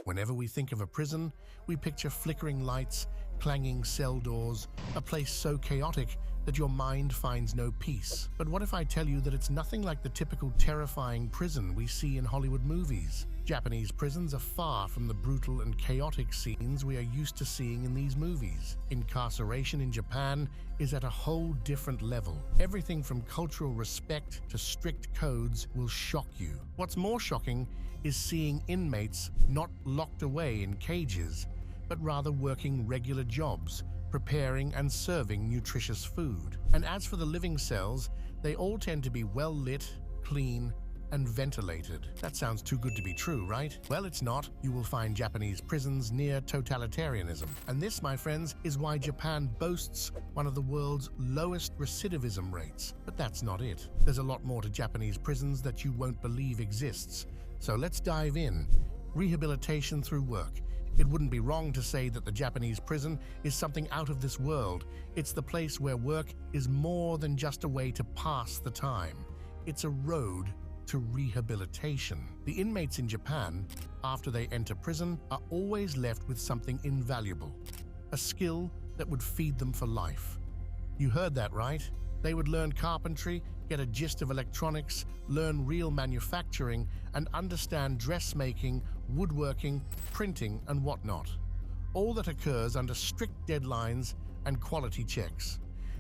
Whenever we think of a prison, we picture flickering lights, clanging cell doors, a place so chaotic that your mind finds no peace. But what if I tell you that it's nothing like the typical terrifying prison we see in Hollywood movies? Japanese prisons are far from the brutal and chaotic scenes we are used to seeing in these movies. Incarceration in Japan is at a whole different level. Everything from cultural respect to strict codes will shock you. What's more shocking is seeing inmates not locked away in cages, but rather working regular jobs, preparing and serving nutritious food. And as for the living cells, they all tend to be well lit, clean, and ventilated. That sounds too good to be true, right? Well, it's not. You will find Japanese prisons near totalitarianism. And this, my friends, is why Japan boasts one of the world's lowest recidivism rates. But that's not it. There's a lot more to Japanese prisons that you won't believe exists. So let's dive in. Rehabilitation through work. It wouldn't be wrong to say that the Japanese prison is something out of this world. It's the place where work is more than just a way to pass the time. It's a road to rehabilitation. The inmates in Japan, after they enter prison, are always left with something invaluable, a skill that would feed them for life. You heard that right. They would learn carpentry, get a gist of electronics, learn real manufacturing, and understand dressmaking, woodworking, printing, and whatnot. All that occurs under strict deadlines and quality checks.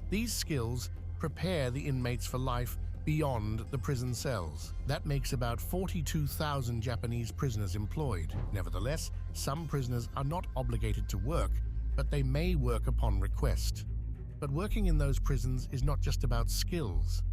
These skills prepare the inmates for life beyond the prison cells. That makes about 42,000 Japanese prisoners employed. Nevertheless, some prisoners are not obligated to work, but they may work upon request. But working in those prisons is not just about skills.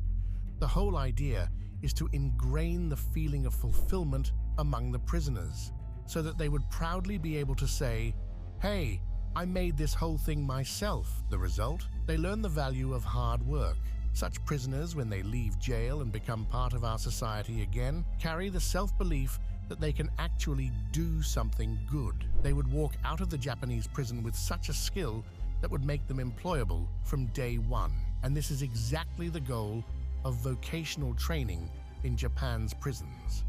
The whole idea is to ingrain the feeling of fulfillment among the prisoners, so that they would proudly be able to say, "Hey, I made this whole thing myself." The result? They learn the value of hard work. Such prisoners, when they leave jail and become part of our society again, carry the self-belief that they can actually do something good. They would walk out of the Japanese prison with such a skill that would make them employable from day one. And this is exactly the goal of vocational training in Japan's prisons.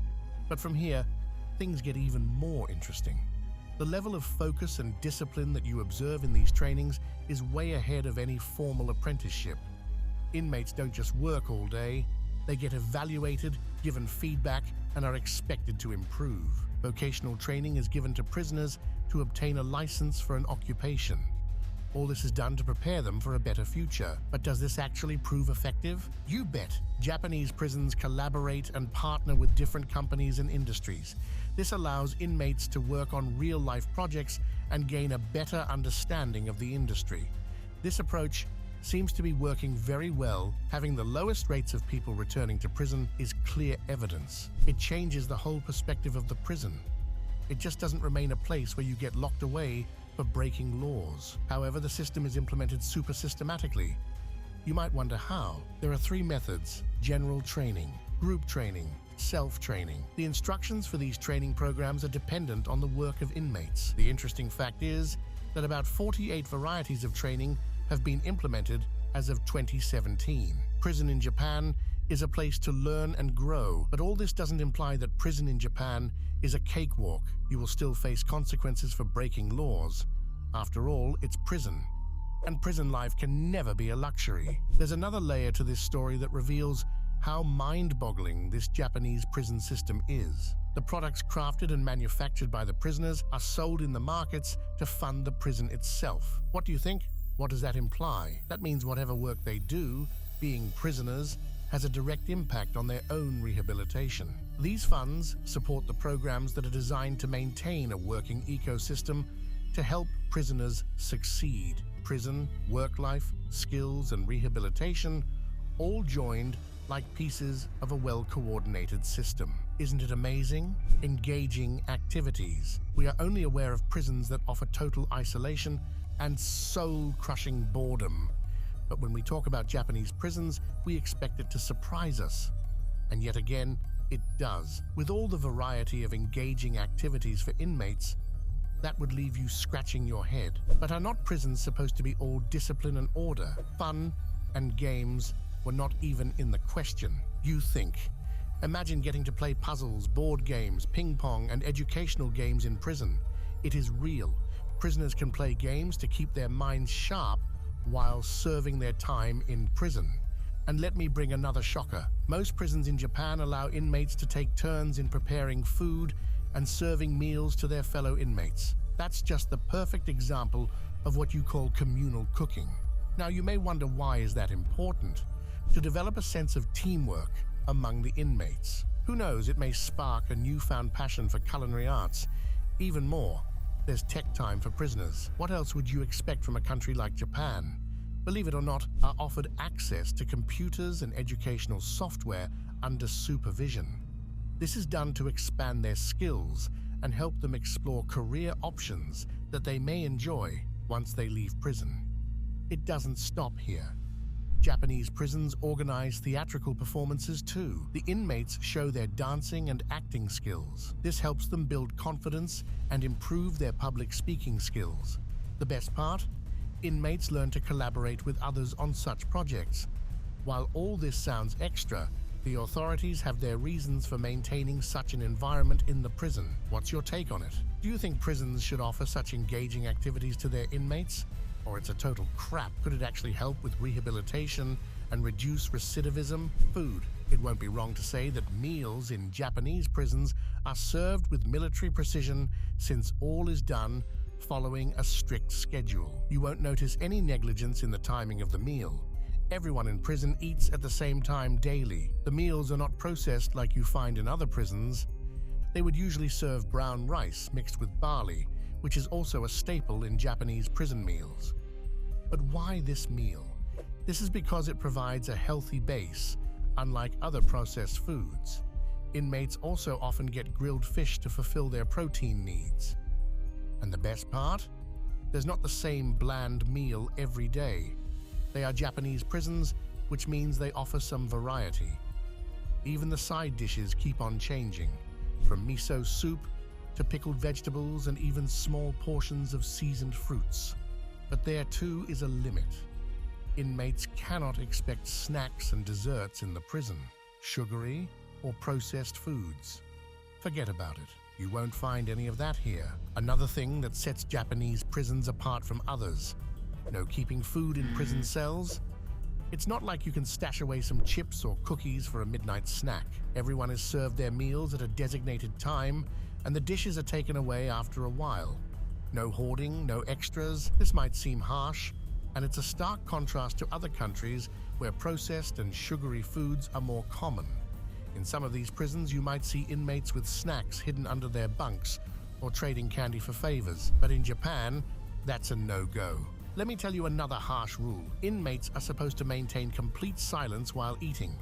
But from here, things get even more interesting. The level of focus and discipline that you observe in these trainings is way ahead of any formal apprenticeship. Inmates don't just work all day, they get evaluated, given feedback, and are expected to improve. Vocational training is given to prisoners to obtain a license for an occupation. All this is done to prepare them for a better future. But does this actually prove effective? You bet. Japanese prisons collaborate and partner with different companies and industries. This allows inmates to work on real-life projects and gain a better understanding of the industry. This approach seems to be working very well. Having the lowest rates of people returning to prison is clear evidence. It changes the whole perspective of the prison. It just doesn't remain a place where you get locked away for breaking laws. However, the system is implemented super systematically. You might wonder how. There are three methods: general training, group training, self-training. The instructions for these training programs are dependent on the work of inmates. The interesting fact is that about 48 varieties of training have been implemented as of 2017. Prison in Japan is a place to learn and grow, but all this doesn't imply that prison in Japan is a cakewalk. You will still face consequences for breaking laws. After all, it's prison, and prison life can never be a luxury. There's another layer to this story that reveals how mind-boggling this Japanese prison system is. The products crafted and manufactured by the prisoners are sold in the markets to fund the prison itself. What do you think? What does that imply? That means whatever work they do, being prisoners, has a direct impact on their own rehabilitation. These funds support the programs that are designed to maintain a working ecosystem to help prisoners succeed. Prison, work life, skills, and rehabilitation all joined like pieces of a well-coordinated system. Isn't it amazing? Engaging activities. We are only aware of prisons that offer total isolation and soul-crushing boredom. But when we talk about Japanese prisons, we expect it to surprise us. And yet again, it does. With all the variety of engaging activities for inmates, that would leave you scratching your head. But are not prisons supposed to be all discipline and order? Fun and games were not even in the question. You think, Imagine getting to play puzzles, board games, ping pong, and educational games in prison. It is real. Prisoners can play games to keep their minds sharp while serving their time in prison. And let me bring another shocker. Most prisons in Japan allow inmates to take turns in preparing food and serving meals to their fellow inmates. That's just the perfect example of what you call communal cooking. Now, you may wonder, why is that important? To develop a sense of teamwork among the inmates. Who knows, it may spark a newfound passion for culinary arts. Even more, there's tech time for prisoners. What else would you expect from a country like Japan? Believe it or not, are offered access to computers and educational software under supervision. This is done to expand their skills and help them explore career options that they may enjoy once they leave prison. It doesn't stop here. Japanese prisons organize theatrical performances too. The inmates show their dancing and acting skills. This helps them build confidence and improve their public speaking skills. The best part? Inmates learn to collaborate with others on such projects. While all this sounds extra, the authorities have their reasons for maintaining such an environment in the prison. What's your take on it? Do you think prisons should offer such engaging activities to their inmates? Or it's a total crap? Could it actually help with rehabilitation and reduce recidivism? Food. It won't be wrong to say that meals in Japanese prisons are served with military precision, since all is done following a strict schedule. You won't notice any negligence in the timing of the meal. Everyone in prison eats at the same time daily. The meals are not processed like you find in other prisons. They would usually serve brown rice mixed with barley, which is also a staple in Japanese prison meals. But why this meal? This is because it provides a healthy base, unlike other processed foods. Inmates also often get grilled fish to fulfill their protein needs. And the best part? There's not the same bland meal every day. They are Japanese prisons, which means they offer some variety. Even the side dishes keep on changing, from miso soup to pickled vegetables and even small portions of seasoned fruits. But there too is a limit. Inmates cannot expect snacks and desserts in the prison, sugary or processed foods. Forget about it. You won't find any of that here. Another thing that sets Japanese prisons apart from others: no keeping food in prison cells. It's not like you can stash away some chips or cookies for a midnight snack. Everyone is served their meals at a designated time, and the dishes are taken away after a while. No hoarding, no extras. This might seem harsh, and it's a stark contrast to other countries where processed and sugary foods are more common. In some of these prisons, you might see inmates with snacks hidden under their bunks or trading candy for favors. But in Japan, that's a no-go. Let me tell you another harsh rule. Inmates are supposed to maintain complete silence while eating.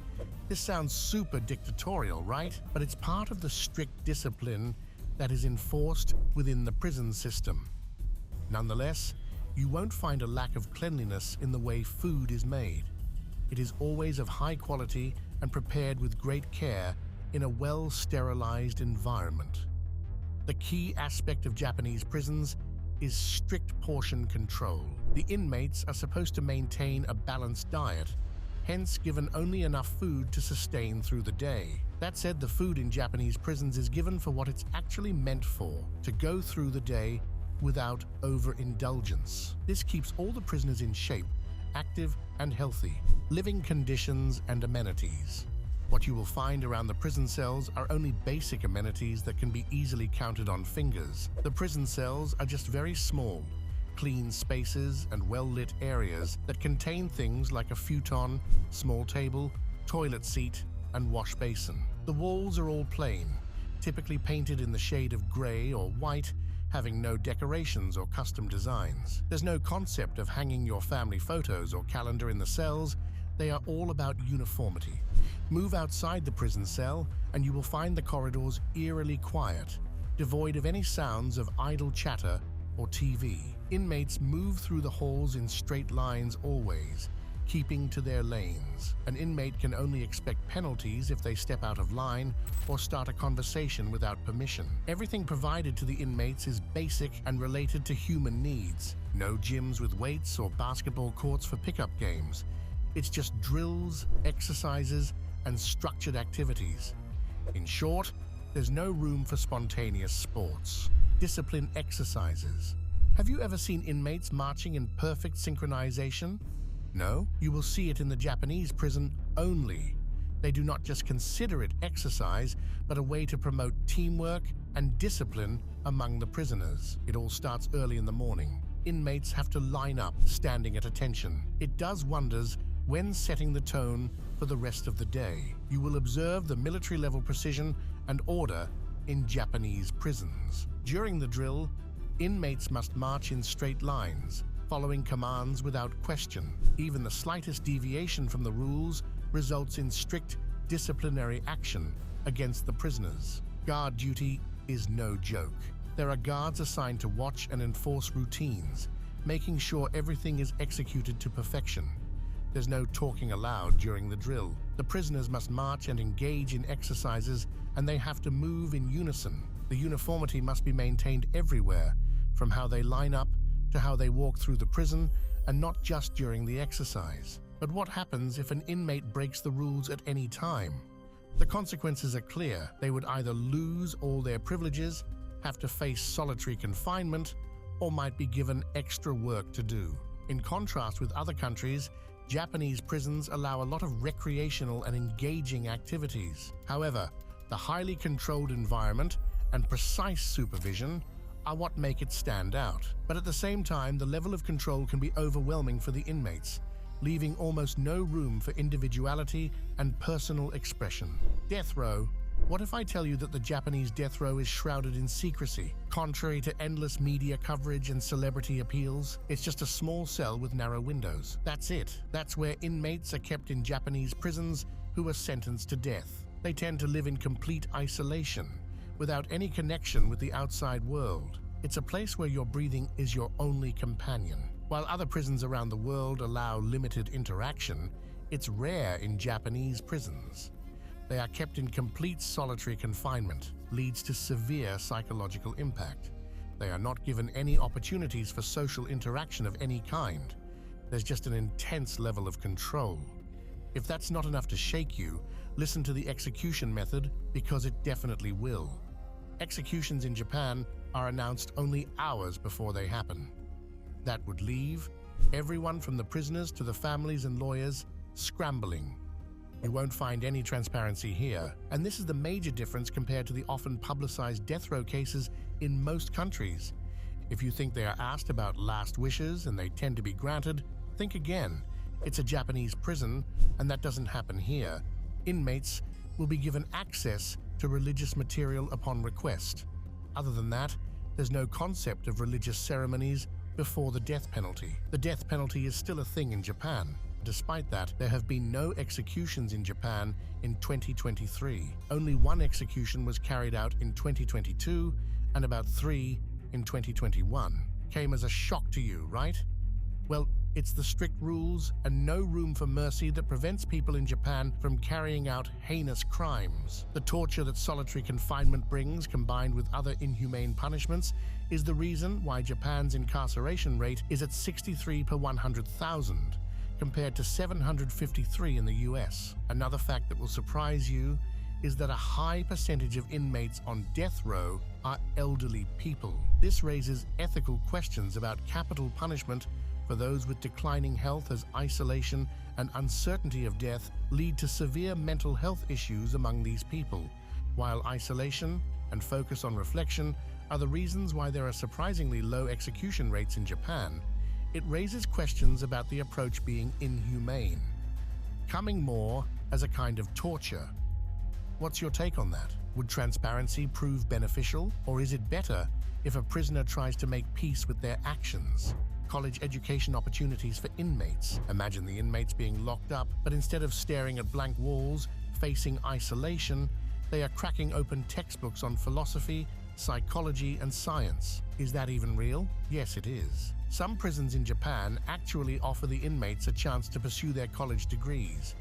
This sounds super dictatorial, right? But it's part of the strict discipline that is enforced within the prison system. Nonetheless, you won't find a lack of cleanliness in the way food is made. It is always of high quality and prepared with great care in a well-sterilized environment. The key aspect of Japanese prisons is strict portion control. The inmates are supposed to maintain a balanced diet, hence given only enough food to sustain through the day. That said, the food in Japanese prisons is given for what it's actually meant for, to go through the day without overindulgence. This keeps all the prisoners in shape, active and healthy. Living conditions and amenities. What you will find around the prison cells are only basic amenities that can be easily counted on fingers. The prison cells are just very small, clean spaces and well-lit areas that contain things like a futon, small table, toilet seat, and wash basin. The walls are all plain, typically painted in the shade of gray or white, having no decorations or custom designs. There's no concept of hanging your family photos or calendar in the cells. They are all about uniformity. Move outside the prison cell and you will find the corridors eerily quiet, devoid of any sounds of idle chatter or TV. Inmates move through the halls in straight lines always, keeping to their lanes. An inmate can only expect penalties if they step out of line or start a conversation without permission. Everything provided to the inmates is basic and related to human needs. No gyms with weights or basketball courts for pickup games. It's just drills, exercises, and structured activities. In short, there's no room for spontaneous sports. Discipline exercises. Have you ever seen inmates marching in perfect synchronization? No, you will see it in the Japanese prison only. They do not just consider it exercise, but a way to promote teamwork and discipline among the prisoners. It all starts early in the morning. Inmates have to line up, standing at attention. It does wonders when setting the tone for the rest of the day. You will observe the military-level precision and order in Japanese prisons. During the drill, inmates must march in straight lines, following commands without question. Even the slightest deviation from the rules results in strict disciplinary action against the prisoners. Guard duty is no joke. There are guards assigned to watch and enforce routines, making sure everything is executed to perfection. There's no talking aloud during the drill. The prisoners must march and engage in exercises, and they have to move in unison. The uniformity must be maintained everywhere, from how they line up to how they walk through the prison, and not just during the exercise. But what happens if an inmate breaks the rules at any time? The consequences are clear. They would either lose all their privileges, have to face solitary confinement, or might be given extra work to do. In contrast with other countries, Japanese prisons allow a lot of recreational and engaging activities. However, the highly controlled environment and precise supervision are what make it stand out. But at the same time, the level of control can be overwhelming for the inmates, leaving almost no room for individuality and personal expression. Death row. What if I tell you that the Japanese death row is shrouded in secrecy? Contrary to endless media coverage and celebrity appeals, it's just a small cell with narrow windows. That's it. That's where inmates are kept in Japanese prisons who are sentenced to death. They tend to live in complete isolation, without any connection with the outside world. It's a place where your breathing is your only companion. While other prisons around the world allow limited interaction, it's rare in Japanese prisons. They are kept in complete solitary confinement, leads to severe psychological impact. They are not given any opportunities for social interaction of any kind. There's just an intense level of control. If that's not enough to shake you, listen to the execution method, because it definitely will. Executions in Japan are announced only hours before they happen. That would leave everyone from the prisoners to the families and lawyers scrambling. You won't find any transparency here, and this is the major difference compared to the often publicized death row cases in most countries. If you think they are asked about last wishes and they tend to be granted, think again. It's a Japanese prison, and that doesn't happen here. Inmates will be given access to religious material upon request. Other than that, there's no concept of religious ceremonies before the death penalty. The death penalty is still a thing in Japan. Despite that, there have been no executions in Japan in 2023. Only one execution was carried out in 2022 and about 3 in 2021. Came as a shock to you, right? Well, it's the strict rules and no room for mercy that prevents people in Japan from carrying out heinous crimes. The torture that solitary confinement brings, combined with other inhumane punishments, is the reason why Japan's incarceration rate is at 63 per 100,000. compared to 753 in the US. Another fact that will surprise you is that a high percentage of inmates on death row are elderly people. This raises ethical questions about capital punishment for those with declining health, as isolation and uncertainty of death lead to severe mental health issues among these people, while isolation and focus on reflection are the reasons why there are surprisingly low execution rates in Japan. It raises questions about the approach being inhumane, coming more as a kind of torture. What's your take on that? Would transparency prove beneficial, or is it better if a prisoner tries to make peace with their actions? College education opportunities for inmates. Imagine the inmates being locked up, but instead of staring at blank walls, facing isolation, they are cracking open textbooks on philosophy, psychology, and science. Is that even real? Yes, it is. Some prisons in Japan actually offer the inmates a chance to pursue their college degrees.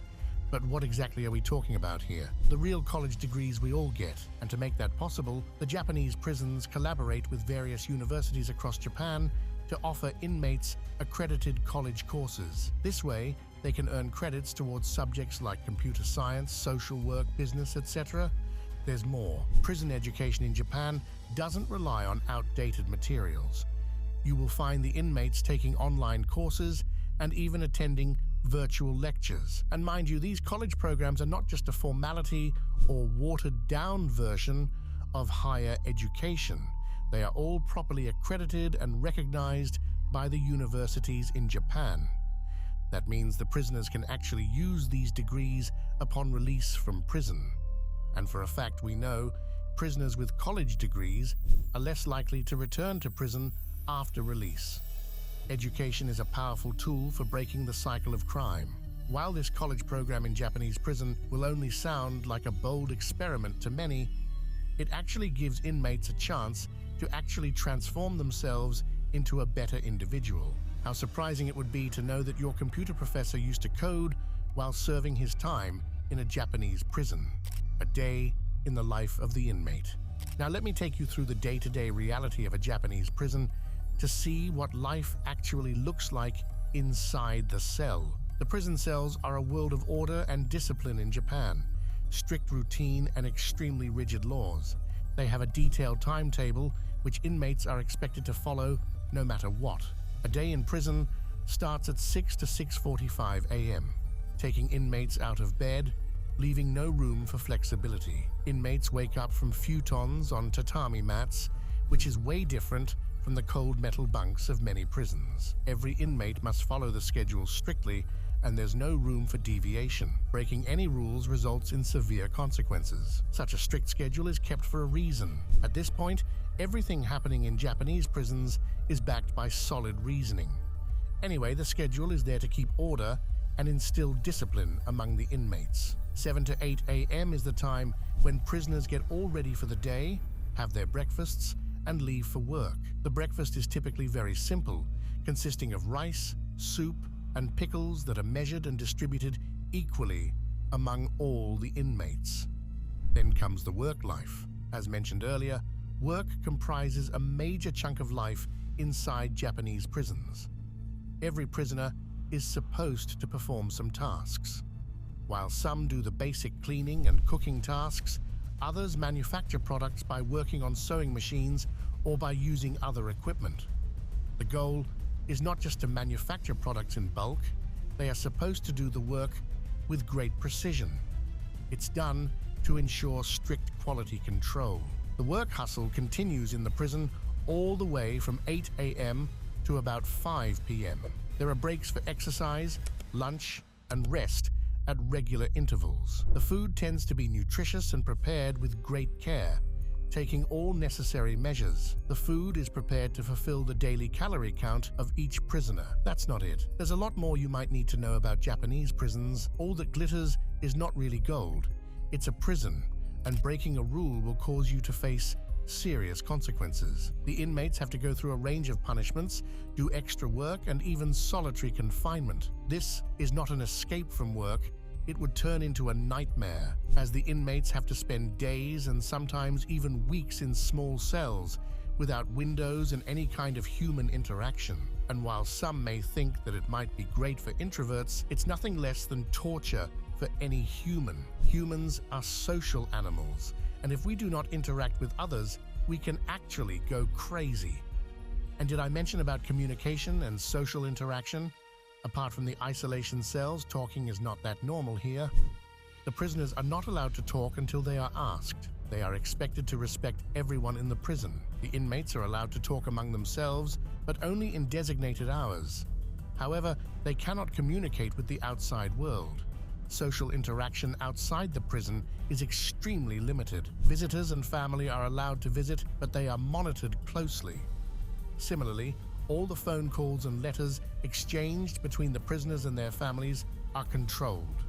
But what exactly are we talking about here? The real college degrees we all get. And to make that possible, the Japanese prisons collaborate with various universities across Japan to offer inmates accredited college courses. This way, they can earn credits towards subjects like computer science, social work, business, etc. there's more. Prison education in Japan doesn't rely on outdated materials. You will find the inmates taking online courses and even attending virtual lectures. And mind you, these college programs are not just a formality or watered-down version of higher education. They are all properly accredited and recognized by the universities in Japan. That means the prisoners can actually use these degrees upon release from prison. And for a fact, we know prisoners with college degrees are less likely to return to prison after release. Education is a powerful tool for breaking the cycle of crime. While this college program in Japanese prison will only sound like a bold experiment to many, it actually gives inmates a chance to actually transform themselves into a better individual. How surprising it would be to know that your computer professor used to code while serving his time in a Japanese prison. A day in the life of the inmate. Now let me take you through the day-to-day reality of a Japanese prison to see what life actually looks like inside the cell. The prison cells are a world of order and discipline in Japan, strict routine and extremely rigid laws. They have a detailed timetable which inmates are expected to follow no matter what. A day in prison starts at 6 to 6:45 a.m., taking inmates out of bed, leaving no room for flexibility. Inmates wake up from futons on tatami mats, which is way different from the cold metal bunks of many prisons. Every inmate must follow the schedule strictly, and there's no room for deviation. Breaking any rules results in severe consequences. Such a strict schedule is kept for a reason. At this point, everything happening in Japanese prisons is backed by solid reasoning. Anyway, the schedule is there to keep order and instill discipline among the inmates. 7 to 8 a.m. is the time when prisoners get all ready for the day, have their breakfasts, and leave for work. The breakfast is typically very simple, consisting of rice, soup, and pickles that are measured and distributed equally among all the inmates. Then comes the work life. As mentioned earlier, work comprises a major chunk of life inside Japanese prisons. Every prisoner is supposed to perform some tasks. While some do the basic cleaning and cooking tasks, others manufacture products by working on sewing machines or by using other equipment. The goal is not just to manufacture products in bulk, they are supposed to do the work with great precision. It's done to ensure strict quality control. The work hustle continues in the prison all the way from 8 a.m. to about 5 p.m. There are breaks for exercise, lunch, and rest at regular intervals. The food tends to be nutritious and prepared with great care, taking all necessary measures. The food is prepared to fulfill the daily calorie count of each prisoner. That's not it. There's a lot more you might need to know about Japanese prisons. All that glitters is not really gold. It's a prison, and breaking a rule will cause you to face serious consequences. The inmates have to go through a range of punishments, do extra work, and even solitary confinement. This is not an escape from work. It would turn into a nightmare, as the inmates have to spend days and sometimes even weeks in small cells without windows and any kind of human interaction. And while some may think that it might be great for introverts, it's nothing less than torture for any human. Humans are social animals, and if we do not interact with others, we can actually go crazy. And did I mention about communication and social interaction? Apart from the isolation cells, talking is not that normal here. The prisoners are not allowed to talk until they are asked. They are expected to respect everyone in the prison. The inmates are allowed to talk among themselves, but only in designated hours. However, they cannot communicate with the outside world. Social interaction outside the prison is extremely limited. Visitors and family are allowed to visit, but they are monitored closely. Similarly, all the phone calls and letters exchanged between the prisoners and their families are controlled.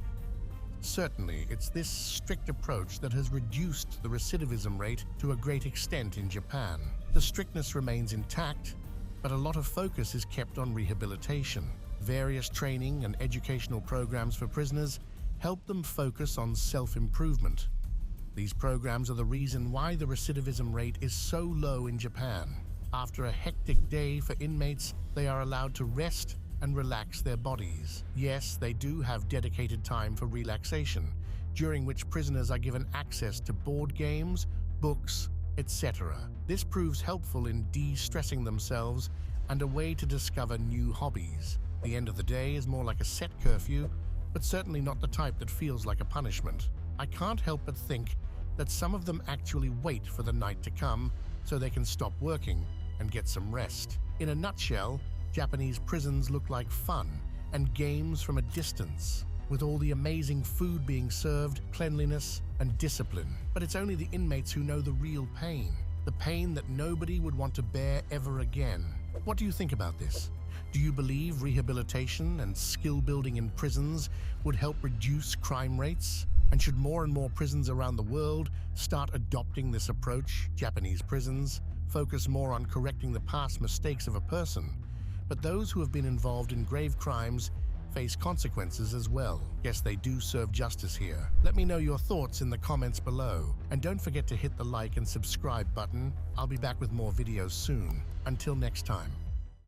Certainly, it's this strict approach that has reduced the recidivism rate to a great extent in Japan. The strictness remains intact, but a lot of focus is kept on rehabilitation. Various training and educational programs for prisoners help them focus on self-improvement. These programs are the reason why the recidivism rate is so low in Japan. After a hectic day for inmates, they are allowed to rest and relax their bodies. Yes, they do have dedicated time for relaxation, during which prisoners are given access to board games, books, etc. This proves helpful in de-stressing themselves and a way to discover new hobbies. The end of the day is more like a set curfew, but certainly not the type that feels like a punishment. I can't help but think that some of them actually wait for the night to come so they can stop working and get some rest. In a nutshell, Japanese prisons look like fun and games from a distance, with all the amazing food being served, cleanliness, and discipline. But it's only the inmates who know the real pain, the pain that nobody would want to bear ever again. What do you think about this? Do you believe rehabilitation and skill building in prisons would help reduce crime rates? And should more and more prisons around the world start adopting this approach? Japanese prisons focus more on correcting the past mistakes of a person, but those who have been involved in grave crimes face consequences as well. Yes, they do serve justice here. Let me know your thoughts in the comments below. And don't forget to hit the like and subscribe button. I'll be back with more videos soon. Until next time.